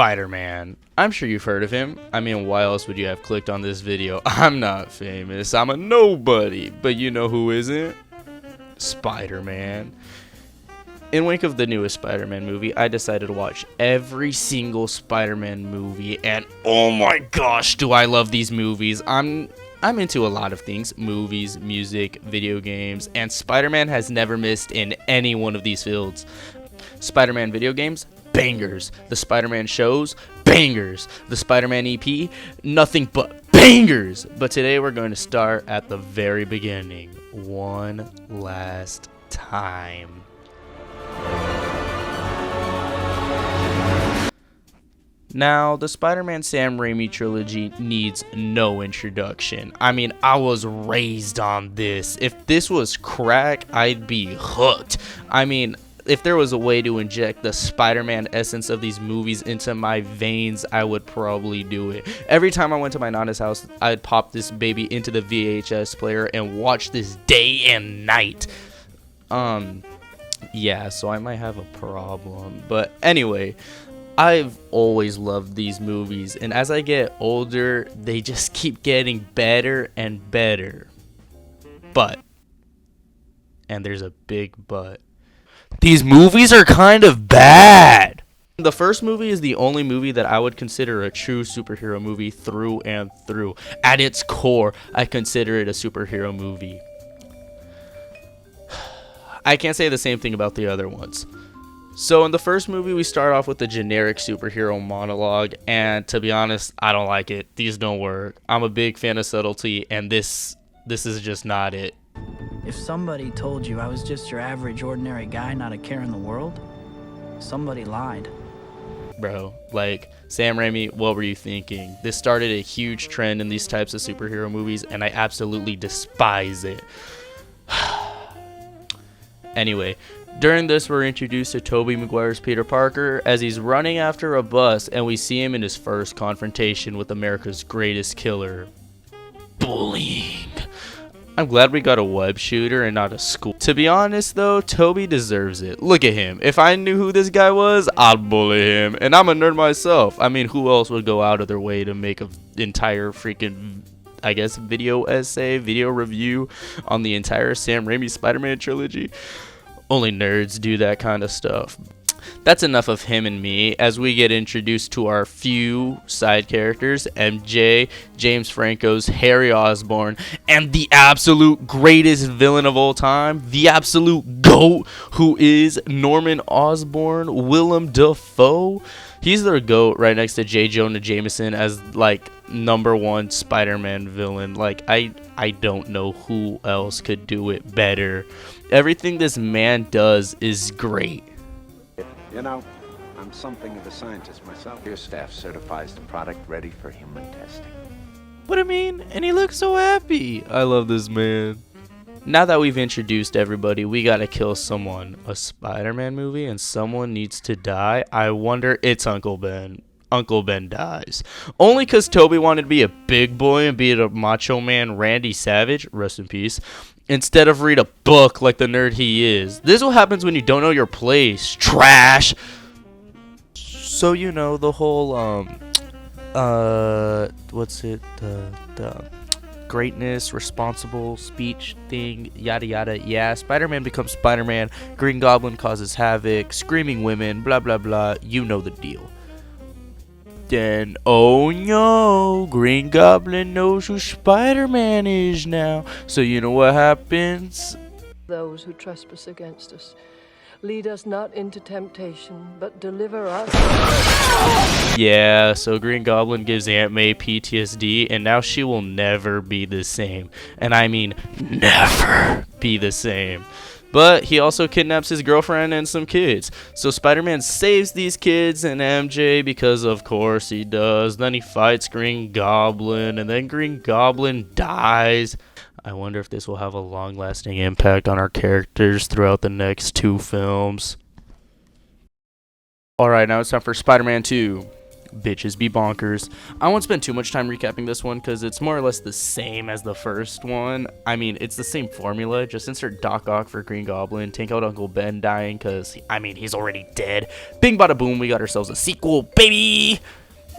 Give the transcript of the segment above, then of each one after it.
Spider-Man. I'm sure you've heard of him. I mean, why else would you have clicked on this video? I'm not famous. I'm a nobody. But you know who isn't? Spider-Man. In wake of the newest Spider-Man movie, I decided to watch every single Spider-Man movie, and oh my gosh, do I love these movies. I'm into a lot of things: movies, music, video games, and Spider-Man has never missed in any one of these fields. Spider-Man video games, bangers. The Spider-Man shows, bangers. The Spider-Man EP, nothing but bangers. But today we're going to start at the very beginning, one last time. Now, the Spider-Man Sam Raimi trilogy needs no introduction. I mean, I was raised on this. If this was crack, I'd be hooked. I mean, if there was a way to inject the Spider-Man essence of these movies into my veins, I would probably do it. Every time I went to my Nana's house, I'd pop this baby into the VHS player and watch this day and night. Yeah, so I might have a problem. But anyway, I've always loved these movies, and as I get older, they just keep getting better and better. But, and there's a big but, these movies are kind of bad. The first movie is the only movie that I would consider a true superhero movie through and through. At its core, I consider it a superhero movie. I can't say the same thing about the other ones. So in the first movie, we start off with the generic superhero monologue, and to be honest, I don't like it. These don't work. I'm a big fan of subtlety, and this is just not it. If somebody told you I was just your average, ordinary guy, not a care in the world, somebody lied. Bro, like, Sam Raimi, what were you thinking? This started a huge trend in these types of superhero movies, and I absolutely despise it. Anyway, during this, we're introduced to Tobey Maguire's Peter Parker as he's running after a bus, and we see him in his first confrontation with America's greatest killer: bullying. I'm glad we got a web shooter and not a school. To be honest though, Tobey deserves it. Look at him. If I knew who this guy was, I'd bully him. And I'm a nerd myself. I mean, who else would go out of their way to make an entire freaking, I guess, video essay, video review on the entire Sam Raimi Spider-Man trilogy? Only nerds do that kind of stuff. That's enough of him and me as we get introduced to our few side characters: MJ, James Franco's Harry Osborn, and the absolute greatest villain of all time, the absolute GOAT, who is Norman Osborn, Willem Dafoe. He's their GOAT right next to J. Jonah Jameson as like #1 Spider-Man villain. Like, I don't know who else could do it better. Everything this man does is great. You know, I'm something of a scientist myself. Your staff certifies the product ready for human testing. What I mean, and he looks so happy. I love this man. Now that we've introduced everybody, we gotta kill someone. A Spider-Man movie and someone needs to die? I wonder. It's Uncle Ben. Uncle Ben dies. Only because Tobey wanted to be a big boy and be a macho man Randy Savage, rest in peace, instead of read a book like the nerd he is. This is what happens when you don't know your place. Trash! So, you know, the whole, what's it? The greatness, responsible speech thing, yada yada. Yeah, Spider-Man becomes Spider-Man, Green Goblin causes havoc, screaming women, blah blah blah. You know the deal. Then, oh no, Green Goblin knows who Spider-Man is now. So you know what happens? Those who trespass against us. Lead us not into temptation, but deliver us. Yeah, so Green Goblin gives Aunt May PTSD, and now she will never be the same. And I mean, never be the same. But he also kidnaps his girlfriend and some kids. So Spider-Man saves these kids and MJ because of course he does. Then he fights Green Goblin, and then Green Goblin dies. I wonder if this will have a long-lasting impact on our characters throughout the next 2 films. Alright, now it's time for Spider-Man 2. Bitches be bonkers. I won't spend too much time recapping this one because it's more or less the same as the first one. I mean, it's the same formula. Just insert Doc Ock for Green Goblin. Take out Uncle Ben dying because, I mean, he's already dead. Bing bada boom, we got ourselves a sequel, baby!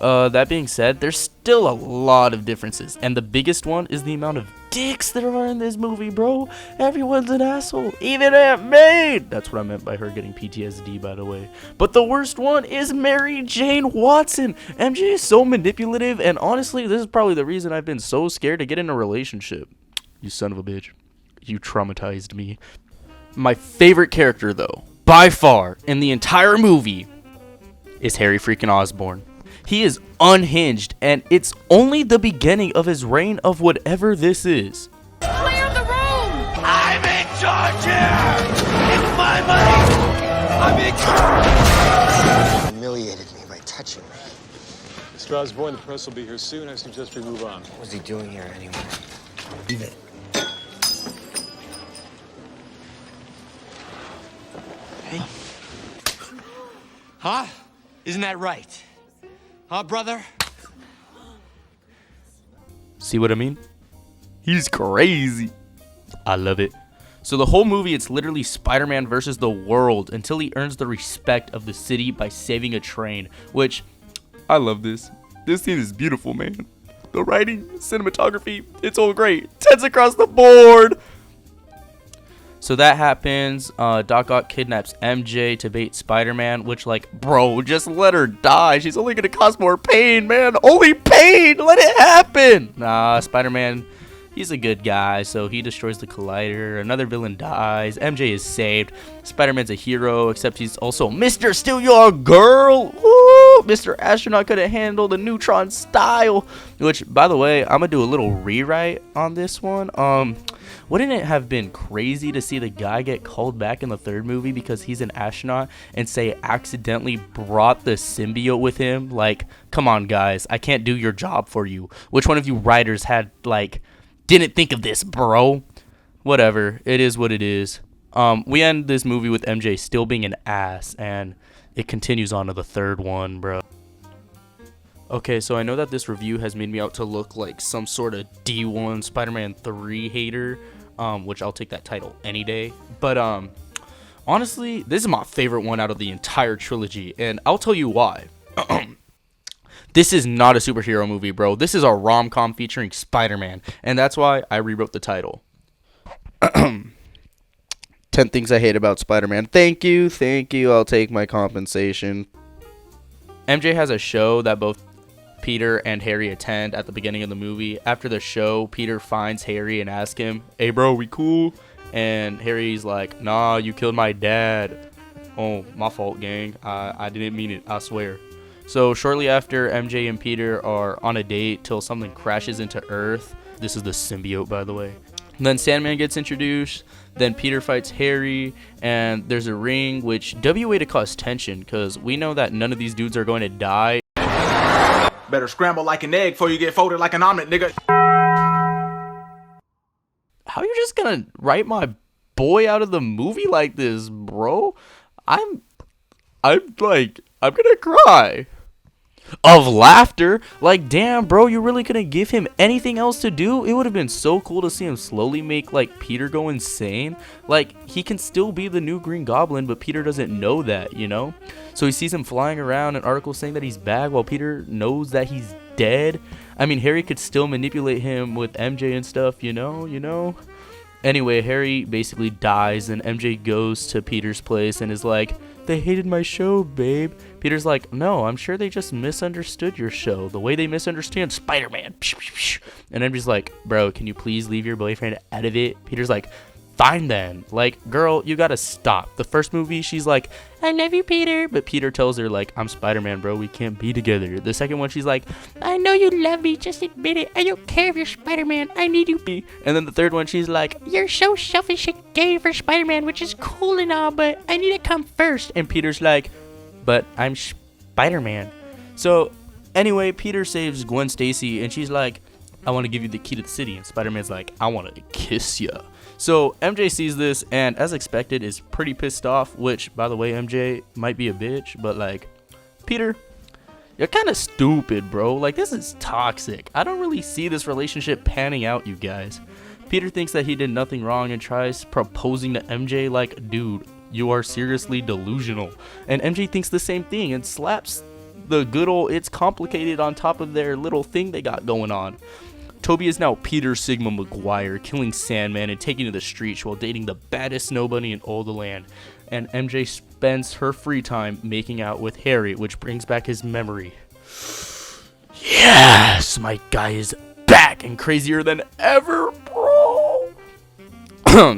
That being said, there's still a lot of differences, and the biggest one is the amount of dicks there are in this movie, bro. Everyone's an asshole, even Aunt May. That's what I meant by her getting PTSD, by the way. But the worst one is Mary Jane Watson. MJ is so manipulative, and honestly, this is probably the reason I've been so scared to get in a relationship. You son of a bitch. You traumatized me. My favorite character, though, by far, in the entire movie, is Harry freaking Osborn. He is unhinged, and it's only the beginning of his reign of whatever this is. Clear the room! I'm in charge here! It's my money! I'm in charge! Humiliated me by touching me. Mr. Osborne, the press will be here soon. I suggest we move on. What was he doing here anyway? Leave it. Hey. Huh? Isn't that right? Huh, brother? See what I mean? He's crazy. I love it. So the whole movie, it's literally Spider-Man versus the world until he earns the respect of the city by saving a train, which, I love this. This scene is beautiful, man. The writing, cinematography, it's all great. 10s across the board. So that happens. Doc Ock kidnaps MJ to bait Spider-Man, which, like, bro, just let her die. She's only gonna cause more pain, man. Only pain. Let it happen. Nah, Spider-Man, he's a good guy, so he destroys the collider. Another villain dies. MJ is saved. Spider-Man's a hero, except he's also Mr. Still Your Girl. Woo! Mr. Astronaut couldn't handle the neutron style. Which, by the way, I'm gonna do a little rewrite on this one. Wouldn't it have been crazy to see the guy get called back in the third movie because he's an astronaut and say accidentally brought the symbiote with him? Like, come on, guys. I can't do your job for you. Which one of you writers had, like, didn't think of this, bro? Whatever. It is what it is. We end this movie with MJ still being an ass, and it continues on to the third one, bro. Okay, so I know that this review has made me out to look like some sort of D1 Spider-Man 3 hater, which I'll take that title any day. But honestly, this is my favorite one out of the entire trilogy, and I'll tell you why. This is not a superhero movie, bro. This is a rom-com featuring Spider-Man, and that's why I rewrote the title. 10 Things I Hate About Spider-Man. Thank you. I'll take my compensation. MJ has a show that both Peter and Harry attend at the beginning of the movie. After the show, Peter finds Harry and asks him, "Hey bro, we cool?" And Harry's like, "Nah, you killed my dad." "Oh, my fault, gang. I didn't mean it, I swear." So shortly after, MJ and Peter are on a date till something crashes into Earth. This is the symbiote, by the way. Then Sandman gets introduced. Then Peter fights Harry, and there's a ring, which WA to cause tension, because we know that none of these dudes are going to die. Better scramble like an egg before you get folded like an omelet, nigga. How you just gonna write my boy out of the movie like this, bro? I'm gonna cry. Of laughter. Like, damn, bro, you really couldn't give him anything else to do? It would have been so cool to see him slowly make, like, Peter go insane. Like, he can still be the new Green Goblin, but Peter doesn't know that, you know? So he sees him flying around, an article saying that he's back while Peter knows that he's dead. I mean, Harry could still manipulate him with MJ and stuff, you know? Anyway, Harry basically dies, and MJ goes to Peter's place and is like, "They hated my show, babe." Peter's like, "No, I'm sure they just misunderstood your show, the way they misunderstand Spider-Man." And MJ's like, "Bro, can you please leave your boyfriend out of it?" Peter's like, "Fine then. Like, girl, you gotta stop." The first movie, she's like, "I love you, Peter." But Peter tells her, like, "I'm Spider-Man, bro. We can't be together." The second one, she's like, "I know you love me. Just admit it. I don't care if you're Spider-Man. I need you." And then the third one, she's like, "You're so selfish and gay for Spider-Man, which is cool and all, but I need to come first." And Peter's like, "But I'm Spider-Man." So anyway, Peter saves Gwen Stacy, and she's like, "I want to give you the key to the city." And Spider-Man's like, "I want to kiss ya." So MJ sees this, and as expected is pretty pissed off, which, by the way, MJ might be a bitch, but like, Peter, You're kind of stupid, bro. Like, this is toxic. I don't really see this relationship panning out, you guys. Peter thinks that he did nothing wrong and tries proposing to MJ like, dude, you are seriously delusional. And MJ thinks the same thing and slaps the good old "it's complicated" on top of their little thing they got going on. Toby is now Peter Sigma Maguire, killing Sandman and taking to the streets while dating the baddest nobody in all the land. And MJ spends her free time making out with Harry, which brings back his memory. Yes, my guy is back and crazier than ever, bro.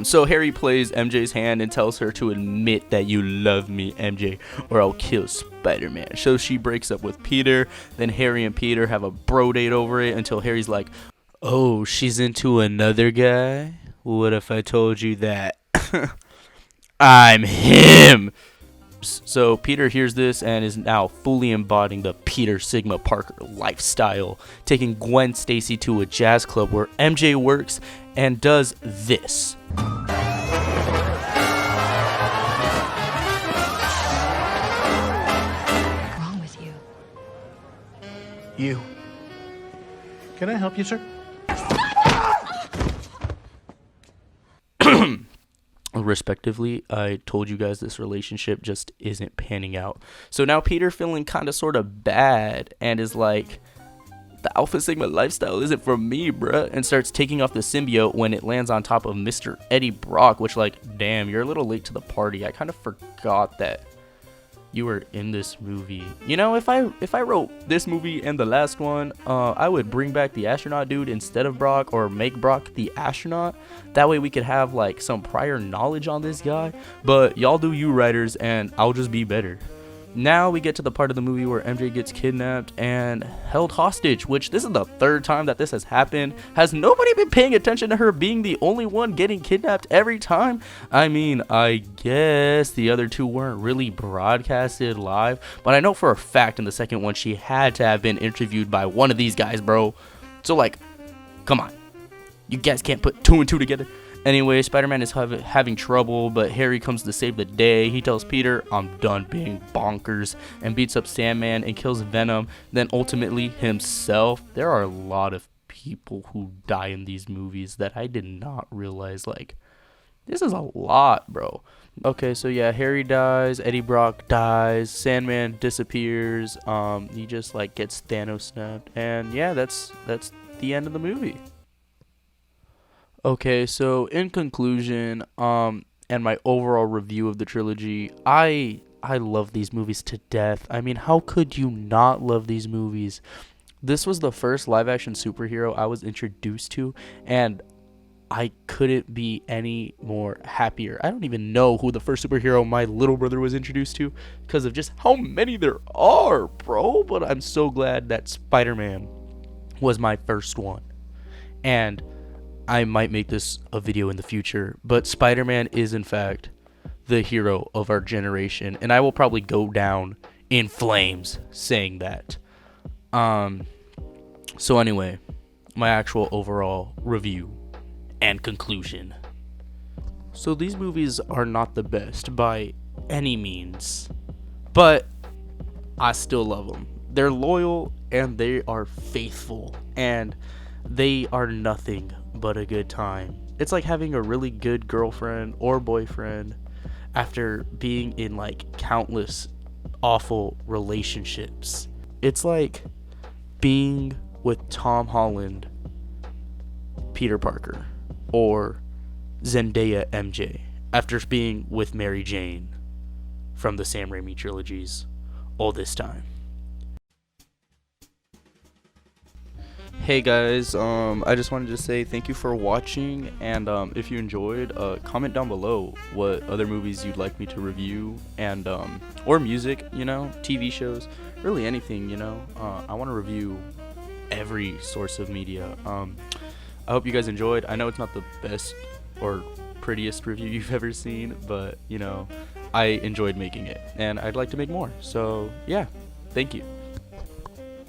So Harry plays MJ's hand and tells her to admit that you love me, MJ, or I'll kill Spider-Man. So she breaks up with Peter. Then Harry and Peter have a bro date over it until Harry's like, oh, she's into another guy? What if I told you that I'm him? So Peter hears this and is now fully embodying the Peter Sigma Parker lifestyle, taking Gwen Stacy to a jazz club where MJ works and does this. What's wrong with you? You. Can I help you, sir? Respectively, I told you guys this relationship just isn't panning out. So now Peter feeling kind of sort of bad and is like, the Alpha Sigma lifestyle isn't for me, bruh, and starts taking off the symbiote when it lands on top of Mr. Eddie Brock, which, like, damn, you're a little late to the party. I kind of forgot that you were in this movie. You know, if I wrote this movie and the last one, I would bring back the astronaut dude instead of Brock, or make Brock the astronaut. That way we could have like some prior knowledge on this guy. But y'all do you, writers, and I'll just be better. Now we get to the part of the movie where MJ gets kidnapped and held hostage, which this is the third time that this has happened. Has nobody been paying attention to her being the only one getting kidnapped every time? I mean, I guess the other two weren't really broadcasted live, but I know for a fact in the second one she had to have been interviewed by one of these guys, bro. So like, come on. You guys can't put two and two together. Anyway, Spider-Man is having trouble, but Harry comes to save the day. He tells Peter, I'm done being bonkers, and beats up Sandman and kills Venom, then ultimately himself. There are a lot of people who die in these movies that I did not realize. Like, this is a lot, bro. Okay, so yeah, Harry dies, Eddie Brock dies, Sandman disappears, he just like gets Thanos snapped, and yeah, that's the end of the movie. Okay, so in conclusion, and my overall review of the trilogy, I love these movies to death. I mean, how could you not love these movies? This was the first live-action superhero I was introduced to, and I couldn't be any more happier. I don't even know who the first superhero my little brother was introduced to because of just how many there are, bro. But I'm so glad that Spider-Man was my first one. And I might make this a video in the future, but Spider-Man is in fact the hero of our generation, and I will probably go down in flames saying that. So anyway, my actual overall review and conclusion. So these movies are not the best by any means, but I still love them. They're loyal and they are faithful, and they are nothing but a good time. It's like having a really good girlfriend or boyfriend after being in like countless awful relationships. It's like being with Tom Holland, Peter Parker, or Zendaya MJ after being with Mary Jane from the Sam Raimi trilogies all this time. Hey guys, I just wanted to say thank you for watching, and if you enjoyed, comment down below what other movies you'd like me to review, and or music, you know, TV shows, really anything, you know. I want to review every source of media. I hope you guys enjoyed. I know it's not the best or prettiest review you've ever seen, but you know, I enjoyed making it, and I'd like to make more. So yeah, thank you.